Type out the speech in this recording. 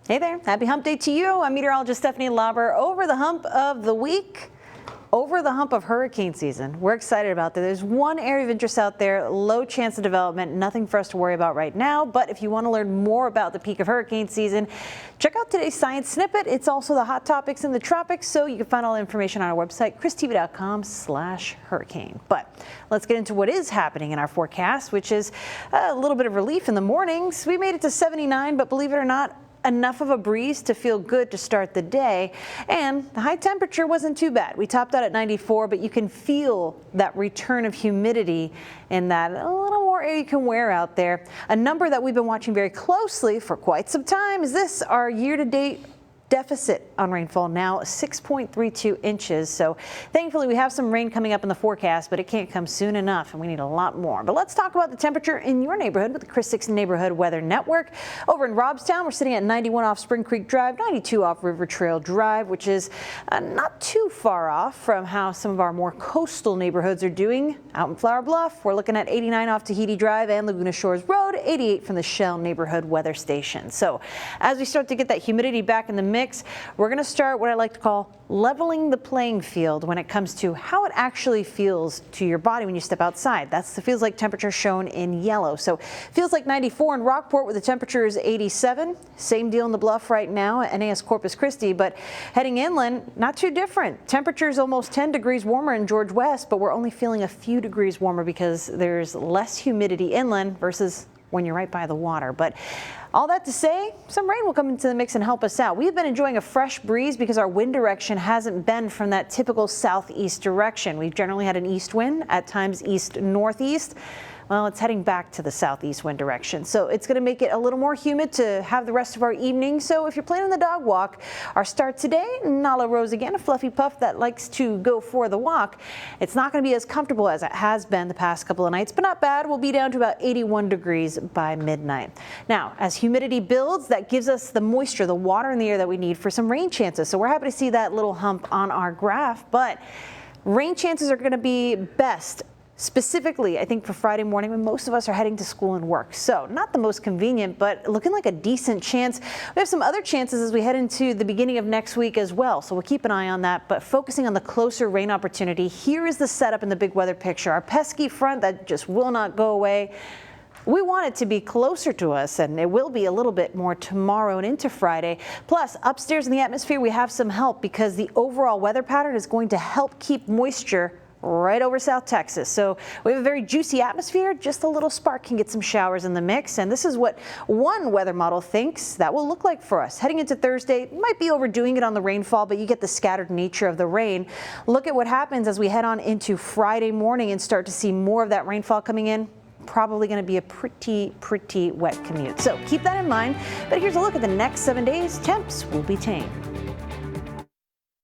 Hey there, happy hump day to you. I'm meteorologist Stefanie Lauber. Over the hump of the week, over the hump of hurricane season. We're excited about that. There's one area of interest out there, low chance of development, nothing for us to worry about right now. But if you want to learn more about the peak of hurricane season, check out today's science snippet. It's also the hot topics in the tropics, so you can find all the information on our website, christv.com/hurricane. But let's get into what is happening in our forecast, which is a little bit of relief in the mornings. We made it to 79, but believe it or not, enough of a breeze to feel good to start the day, and the high temperature wasn't too bad. We topped out at 94, but you can feel that return of humidity in that a little more air you can wear out there. A number that we've been watching very closely for quite some time is this, our year-to-date deficit on rainfall, now 6.32 inches. So thankfully we have some rain coming up in the forecast, but it can't come soon enough and we need a lot more. But let's talk about the temperature in your neighborhood with the Chris 6 Neighborhood Weather Network. Over in Robstown, we're sitting at 91 off Spring Creek Drive, 92 off River Trail Drive, which is not too far off from how some of our more coastal neighborhoods are doing. Out in Flower Bluff, we're looking at 89 off Tahiti Drive and Laguna Shores Road, 88 from the Shell Neighborhood Weather Station. So as we start to get that humidity back in the mix, we're going to start what I like to call leveling the playing field when it comes to how it actually feels to your body when you step outside. That's the feels like temperature shown in yellow. So feels like 94 in Rockport where the temperature is 87. Same deal in the Bluff right now at NAS Corpus Christi, but heading inland, not too different. Temperature is almost 10 degrees warmer in George West, but we're only feeling a few degrees warmer because there's less humidity inland versus when you're right by the water. But all that to say, some rain will come into the mix and help us out. We've been enjoying a fresh breeze because our wind direction hasn't been from that typical southeast direction. We've generally had an east wind, at times east-northeast. Well, it's heading back to the southeast wind direction. So it's going to make it a little more humid to have the rest of our evening. So if you're planning the dog walk, our start today, Nala Rose again, a fluffy puff that likes to go for the walk. It's not going to be as comfortable as it has been the past couple of nights, but not bad. We'll be down to about 81 degrees by midnight. Now, as humidity builds, that gives us the moisture, the water in the air that we need for some rain chances. So we're happy to see that little hump on our graph, but rain chances are going to be best specifically, I think, for Friday morning when most of us are heading to school and work. So not the most convenient, but looking like a decent chance. We have some other chances as we head into the beginning of next week as well. So we'll keep an eye on that, but focusing on the closer rain opportunity, here is the setup in the big weather picture. Our pesky front that just will not go away. We want it to be closer to us, and it will be a little bit more tomorrow and into Friday. Plus, upstairs in the atmosphere, we have some help because the overall weather pattern is going to help keep moisture right over South Texas. So we have a very juicy atmosphere, just a little spark can get some showers in the mix, and this is what one weather model thinks that will look like for us. Heading into Thursday, might be overdoing it on the rainfall, but you get the scattered nature of the rain. Look at what happens as we head on into Friday morning and start to see more of that rainfall coming in. Probably going to be a pretty wet commute. So keep that in mind, but here's a look at the next 7 days. Temps will be tame.